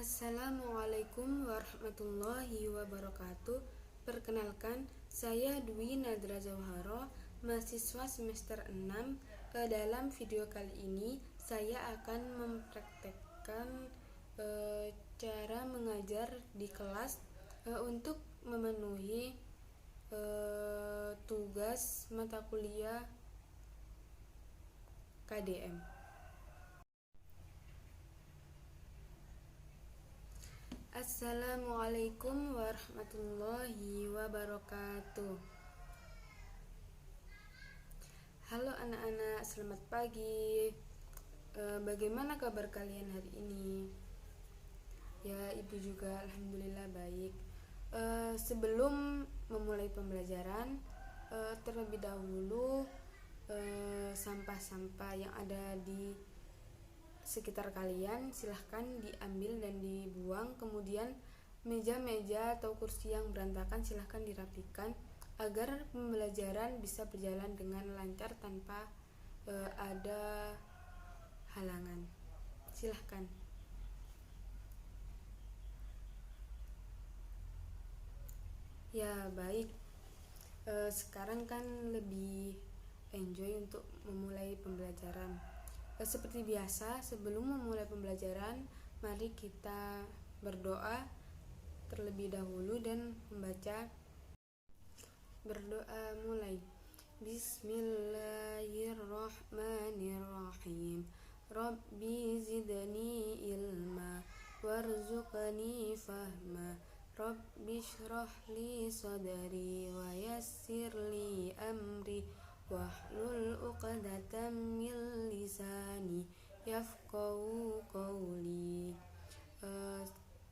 Assalamualaikum warahmatullahi wabarakatuh. Perkenalkan, saya Dwi Nadra Zawharo, mahasiswa semester 6. Dalam video kali ini, saya akan mempraktekkan cara mengajar di kelas untuk memenuhi tugas mata kuliah KDM. Assalamualaikum warahmatullahi wabarakatuh. Halo anak-anak, selamat pagi. Bagaimana kabar kalian hari ini? Ya, ibu juga alhamdulillah baik. Sebelum memulai pembelajaran, terlebih dahulu sampah-sampah yang ada di sekitar kalian silahkan diambil dan dibuang. Kemudian meja-meja atau kursi yang berantakan silahkan dirapikan agar pembelajaran bisa berjalan dengan lancar tanpa ada halangan. Silahkan. Ya, baik. Sekarang kan lebih enjoy untuk memulai pembelajaran. Seperti biasa, sebelum memulai pembelajaran, mari kita berdoa terlebih dahulu dan membaca. Berdoa mulai. Bismillahirrahmanirrahim. Rabbi zidni ilma warzuqni fahma. Rabbi shrah li sadri wa yassir li amri wahlul 'uqdatam min lisani yafqahu qawli.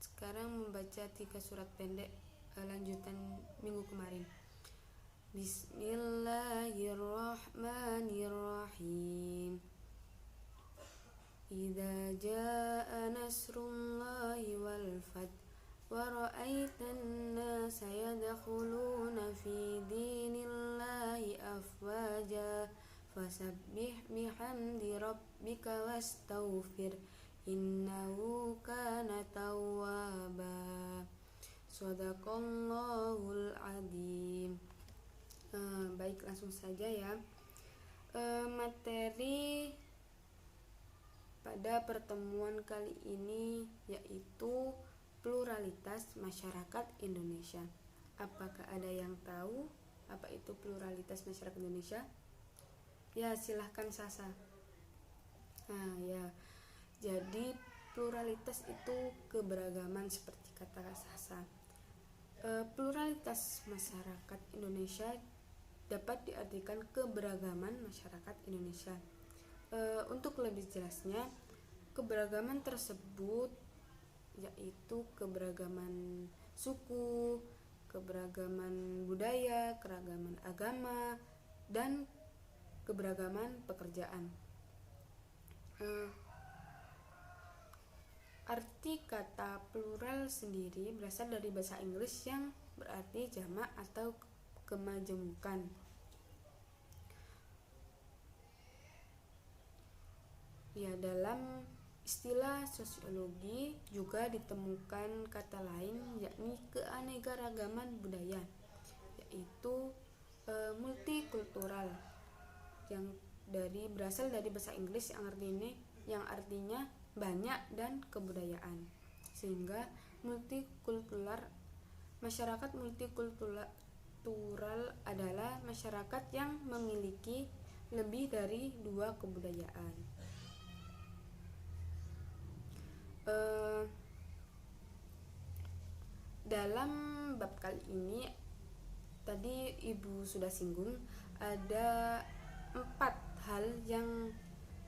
Sekarang membaca 3 surat pendek lanjutan minggu kemarin. Bismillahirrahmanirrahim. Idza jaa nasrullahi wal fath wa ra'aitan nasa yadkhuluna fi dinillahi afwaja fasabbih bihamdi rabbika wastaghfir innahu kana tawwaba. Shadaqallahul adzim. Baik, langsung saja ya. Materi pada pertemuan kali ini yaitu pluralitas masyarakat Indonesia. Apakah ada yang tahu apa itu pluralitas masyarakat Indonesia? Ya, silahkan Sasa. Ya. Jadi pluralitas itu keberagaman seperti kata Sasa. Pluralitas masyarakat Indonesia dapat diartikan keberagaman masyarakat Indonesia. Untuk lebih jelasnya, keberagaman tersebut yaitu keberagaman suku, keberagaman budaya, keragaman agama, dan keberagaman pekerjaan. Arti kata plural sendiri berasal dari bahasa Inggris yang berarti jamak atau kemajemukan. Ya, dalam istilah sosiologi juga ditemukan kata lain yakni keanekaragaman budaya, yaitu multikultural, yang berasal dari bahasa Inggris yang artinya banyak dan kebudayaan. Sehingga masyarakat multikultural adalah masyarakat yang memiliki lebih dari 2 kebudayaan. Dalam bab kali ini tadi ibu sudah singgung, ada 4 hal yang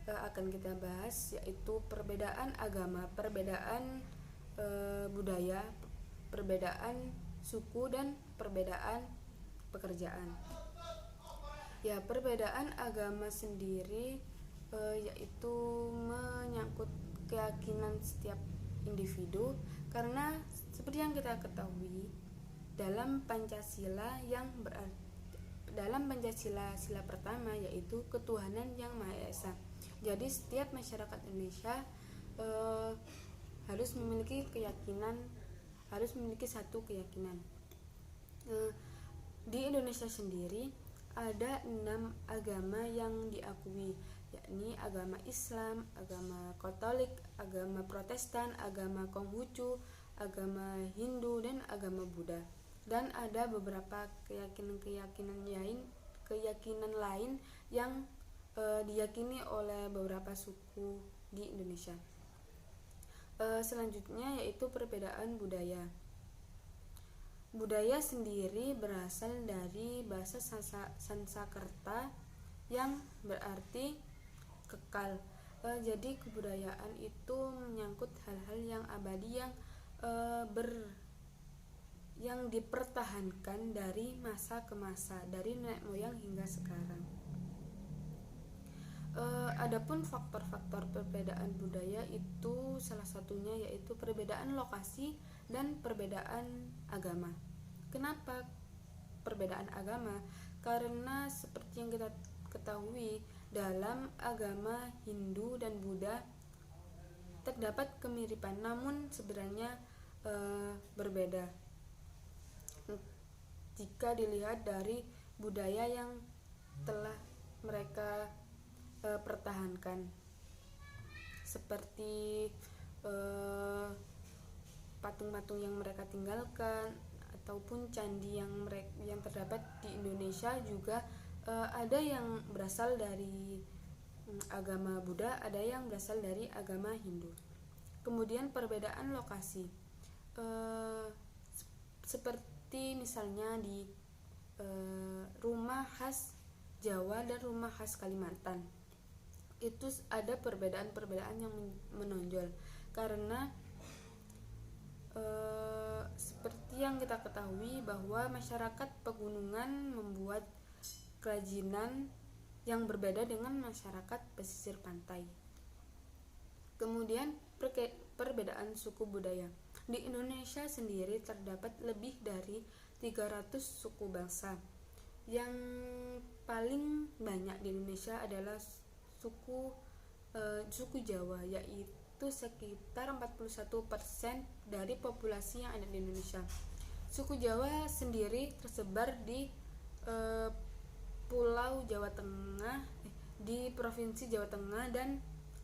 akan kita bahas, yaitu perbedaan agama, perbedaan budaya, perbedaan suku, dan perbedaan pekerjaan. Ya, perbedaan agama sendiri yaitu menyangkut keyakinan setiap individu, karena seperti yang kita ketahui dalam Pancasila sila pertama yaitu ketuhanan yang Maha Esa. Jadi setiap masyarakat Indonesia harus memiliki satu keyakinan. Di Indonesia sendiri ada 6 agama yang diakui, yakni agama Islam, agama Katolik, agama Protestan, agama Konghucu, agama Hindu, dan agama Buddha. Dan ada beberapa keyakinan lain yang diyakini oleh beberapa suku di Indonesia. Selanjutnya yaitu perbedaan budaya. Budaya sendiri berasal dari bahasa Sanskerta yang berarti kekal. Jadi kebudayaan itu menyangkut hal-hal yang abadi yang dipertahankan dari masa ke masa, dari nenek moyang hingga sekarang. Adapun faktor-faktor perbedaan budaya itu salah satunya yaitu perbedaan lokasi dan perbedaan agama. Kenapa perbedaan agama? Karena seperti yang kita ketahui, dalam agama Hindu dan Buddha terdapat kemiripan, namun sebenarnya berbeda jika dilihat dari budaya yang telah mereka pertahankan, seperti patung-patung yang mereka tinggalkan ataupun candi yang terdapat di Indonesia juga ada yang berasal dari agama Buddha, ada yang berasal dari agama Hindu. Kemudian perbedaan lokasi, seperti misalnya di rumah khas Jawa dan rumah khas Kalimantan, itu ada perbedaan-perbedaan yang menonjol karena seperti yang kita ketahui bahwa masyarakat pegunungan membuat kerajinan yang berbeda dengan masyarakat pesisir pantai. Kemudian perbedaan suku budaya. Di Indonesia sendiri terdapat lebih dari 300 suku bangsa. Yang paling banyak di Indonesia adalah suku Jawa, yaitu sekitar 41% dari populasi yang ada di Indonesia. Suku Jawa sendiri tersebar di Pulau Jawa Tengah, di Provinsi Jawa Tengah dan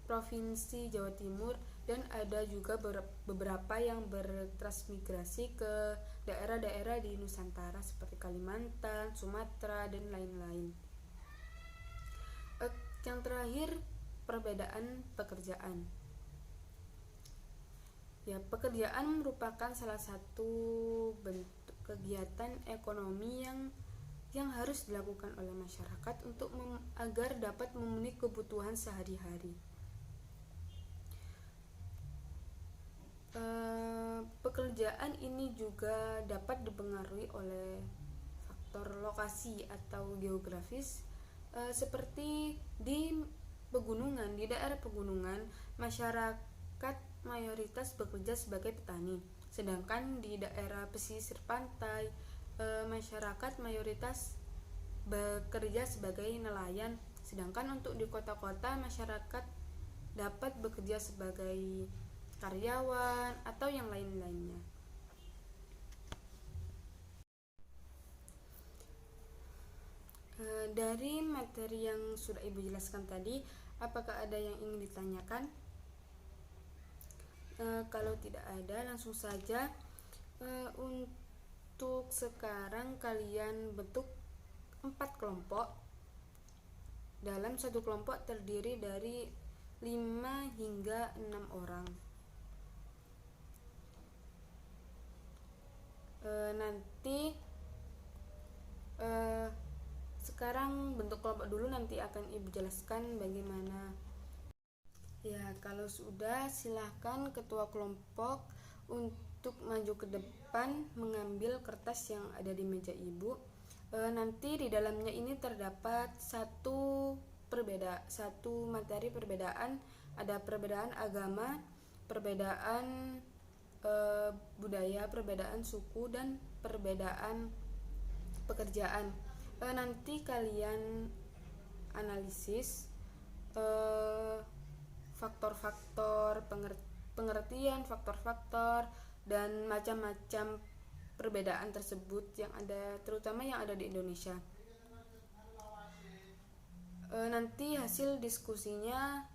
Provinsi Jawa Timur, dan ada juga beberapa yang bertransmigrasi ke daerah-daerah di Nusantara seperti Kalimantan, Sumatera, dan lain-lain. Yang terakhir, perbedaan pekerjaan. Ya, pekerjaan merupakan salah satu bentuk kegiatan ekonomi yang harus dilakukan oleh masyarakat agar dapat memenuhi kebutuhan sehari-hari. Pekerjaan ini juga dapat dipengaruhi oleh faktor lokasi atau geografis, seperti di daerah pegunungan, masyarakat mayoritas bekerja sebagai petani, sedangkan di daerah pesisir pantai, masyarakat mayoritas bekerja sebagai nelayan, sedangkan untuk di kota-kota masyarakat dapat bekerja sebagai karyawan atau yang lain-lainnya. Dari materi yang sudah Ibu jelaskan tadi, apakah ada yang ingin ditanyakan? Kalau tidak ada, langsung saja. Untuk sekarang kalian bentuk 4 kelompok. Dalam satu kelompok terdiri dari 5 hingga 6 orang. Nanti sekarang bentuk kelompok dulu, nanti akan Ibu jelaskan bagaimana. Ya, kalau sudah, silahkan ketua kelompok untuk maju ke depan mengambil kertas yang ada di meja Ibu. Nanti di dalamnya ini terdapat satu materi perbedaan. Ada perbedaan agama, perbedaan budaya, perbedaan suku, dan perbedaan pekerjaan. Nanti kalian analisis faktor-faktor pengertian faktor-faktor dan macam-macam perbedaan tersebut yang ada, terutama yang ada di Indonesia. Nanti hasil diskusinya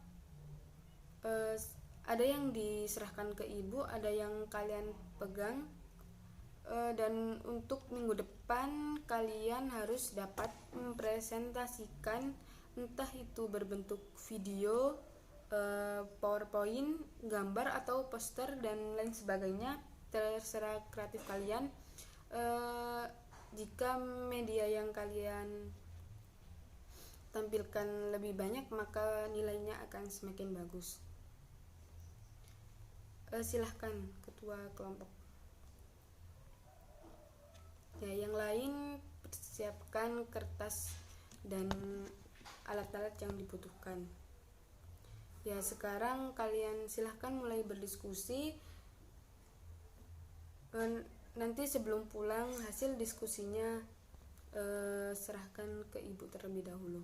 ada yang diserahkan ke ibu, ada yang kalian pegang, dan untuk minggu depan kalian harus dapat mempresentasikan, entah itu berbentuk video, PowerPoint, gambar atau poster dan lain sebagainya, terserah kreatif kalian. Jika media yang kalian tampilkan lebih banyak, maka nilainya akan semakin bagus. Silahkan ketua kelompok. Ya, yang lain persiapkan kertas dan alat-alat yang dibutuhkan. Ya, sekarang kalian silahkan mulai berdiskusi. Nanti sebelum pulang hasil diskusinya serahkan ke ibu terlebih dahulu.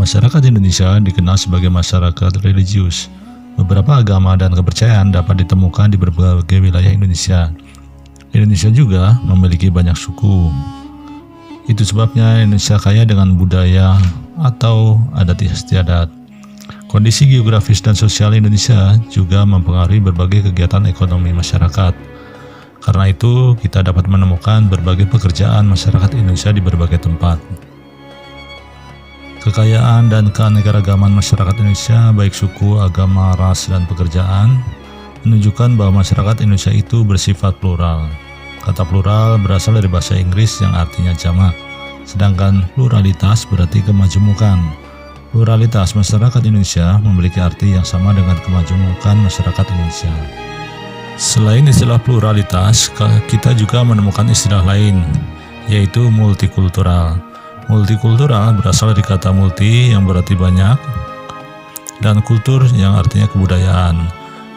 Masyarakat Indonesia dikenal sebagai masyarakat religius. Beberapa agama dan kepercayaan dapat ditemukan di berbagai wilayah Indonesia. Indonesia juga memiliki banyak suku. Itu sebabnya Indonesia kaya dengan budaya atau adat istiadat. Kondisi geografis dan sosial Indonesia juga mempengaruhi berbagai kegiatan ekonomi masyarakat. Karena itu, kita dapat menemukan berbagai pekerjaan masyarakat Indonesia di berbagai tempat. Kekayaan dan keanekaragaman masyarakat Indonesia, baik suku, agama, ras, dan pekerjaan, menunjukkan bahwa masyarakat Indonesia itu bersifat plural. Kata plural berasal dari bahasa Inggris yang artinya jamak, sedangkan pluralitas berarti kemajemukan. Pluralitas masyarakat Indonesia memiliki arti yang sama dengan kemajemukan masyarakat Indonesia. Selain istilah pluralitas, kita juga menemukan istilah lain, yaitu multikultural. Multikultural berasal dari kata multi yang berarti banyak dan kultur yang artinya kebudayaan.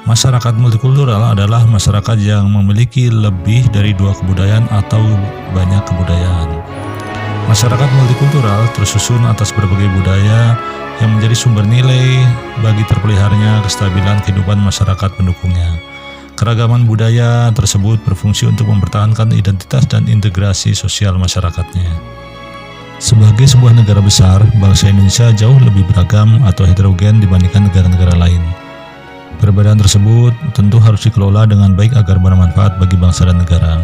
Masyarakat multikultural adalah masyarakat yang memiliki lebih dari 2 kebudayaan atau banyak kebudayaan. Masyarakat multikultural tersusun atas berbagai budaya yang menjadi sumber nilai bagi terpeliharanya kestabilan kehidupan masyarakat pendukungnya. Keragaman budaya tersebut berfungsi untuk mempertahankan identitas dan integrasi sosial masyarakatnya. Sebagai sebuah negara besar, bangsa Indonesia jauh lebih beragam atau heterogen dibandingkan negara-negara lain. Perbedaan tersebut tentu harus dikelola dengan baik agar bermanfaat bagi bangsa dan negara.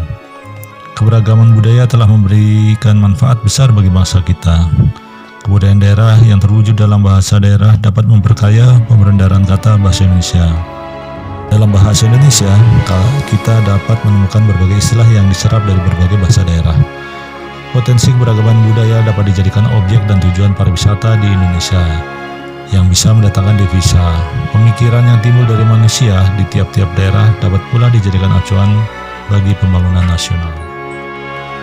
Keberagaman budaya telah memberikan manfaat besar bagi bangsa kita. Kebudayaan daerah yang terwujud dalam bahasa daerah dapat memperkaya pemberendaran kata bahasa Indonesia. Dalam bahasa Indonesia, kita dapat menemukan berbagai istilah yang diserap dari berbagai bahasa daerah. Potensi keberagaman budaya dapat dijadikan objek dan tujuan pariwisata di Indonesia yang bisa mendatangkan devisa. Pemikiran yang timbul dari manusia di tiap-tiap daerah dapat pula dijadikan acuan bagi pembangunan nasional.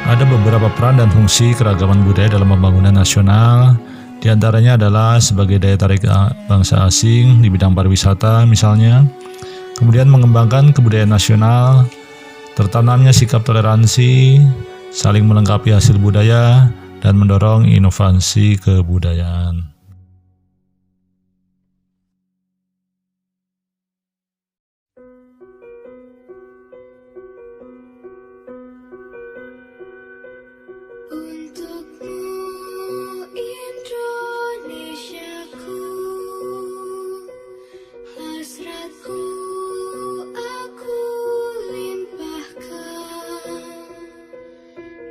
Ada beberapa peran dan fungsi keragaman budaya dalam pembangunan nasional. Di antaranya adalah sebagai daya tarik bangsa asing di bidang pariwisata misalnya, kemudian mengembangkan kebudayaan nasional, tertanamnya sikap toleransi, saling melengkapi hasil budaya, dan mendorong inovasi kebudayaan.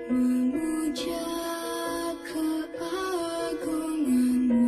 Memuja keagunganmu.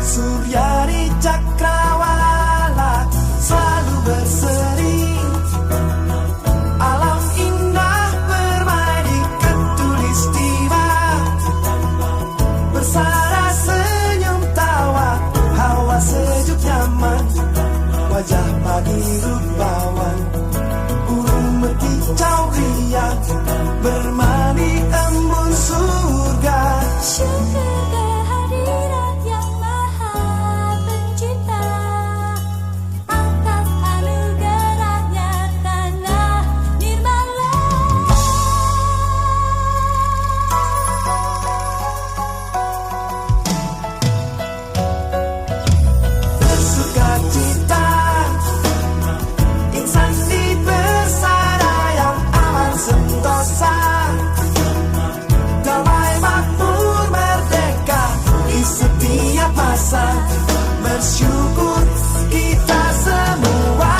surya di cakrawala selalu berseri. Alam indah bermain di khatulistiwa, bersara senyum tawa, hawa sejuk nyaman, wajah pagi rupawan, burung berkicau riang, bermani embun surga. Syukur kehadirat yang maha pencipta, atas anugerahnya tanah nirmala. Bersuka cita, insan di bersara yang aman sentosa, damai makmur merdeka di setiap masa, bersyukur kita semua.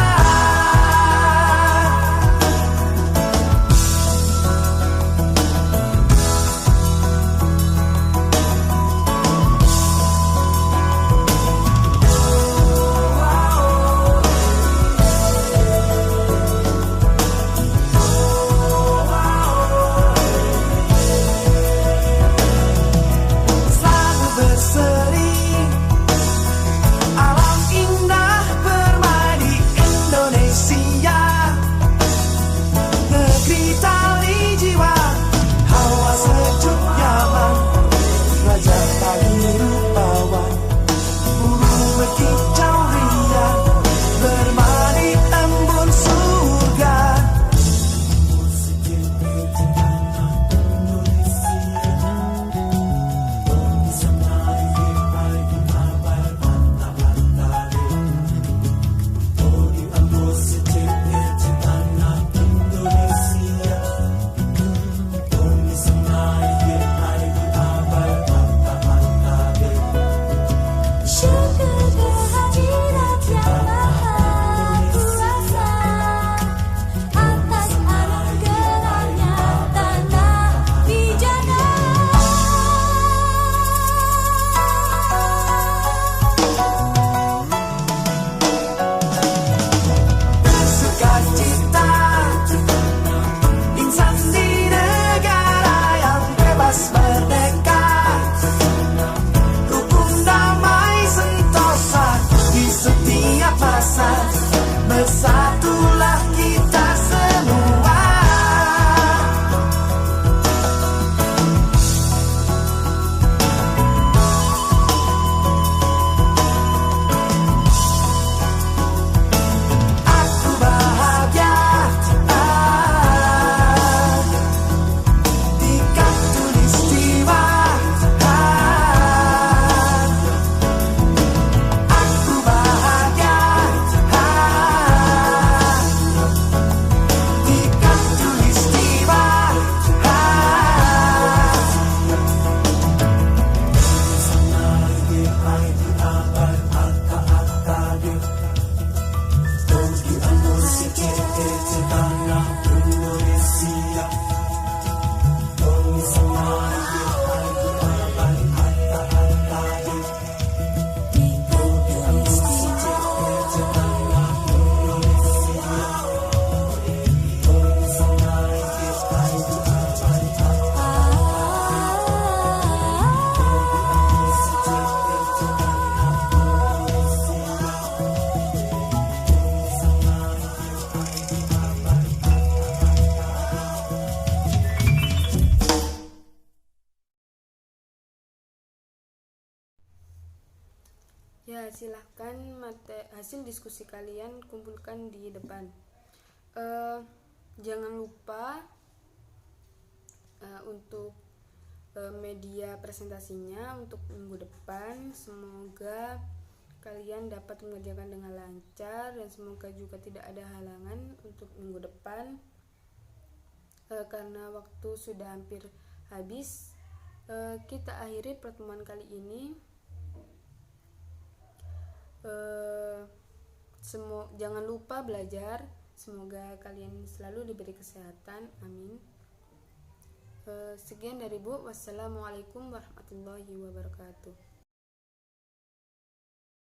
Selalu berseri, alam indah bermain di Indonesia, negeri tali jiwa, hawa sejuk nyaman, wajah pagi rupawan, burung berkicau riang, bermani embun surga. Syukur kehadirat yang maha kuasa, atas anugerahnya tanah dijaga. Bersuka cita, insan di negara yang bebas merdeka, rukun damai sentosa di setiap masa, bersatulah kita semua. Aku bahagia di khatulistiwa. Aku bahagia di khatulistiwa. Ya, silahkan hasil diskusi kalian kumpulkan di depan. Jangan lupa untuk media presentasinya untuk minggu depan. Semoga kalian dapat mengerjakan dengan lancar dan semoga juga tidak ada halangan untuk minggu depan. Karena waktu sudah hampir habis, kita akhiri pertemuan kali ini. Jangan lupa belajar. Semoga kalian selalu diberi kesehatan. Amin. Sekian dari Bu. Wassalamualaikum warahmatullahi wabarakatuh.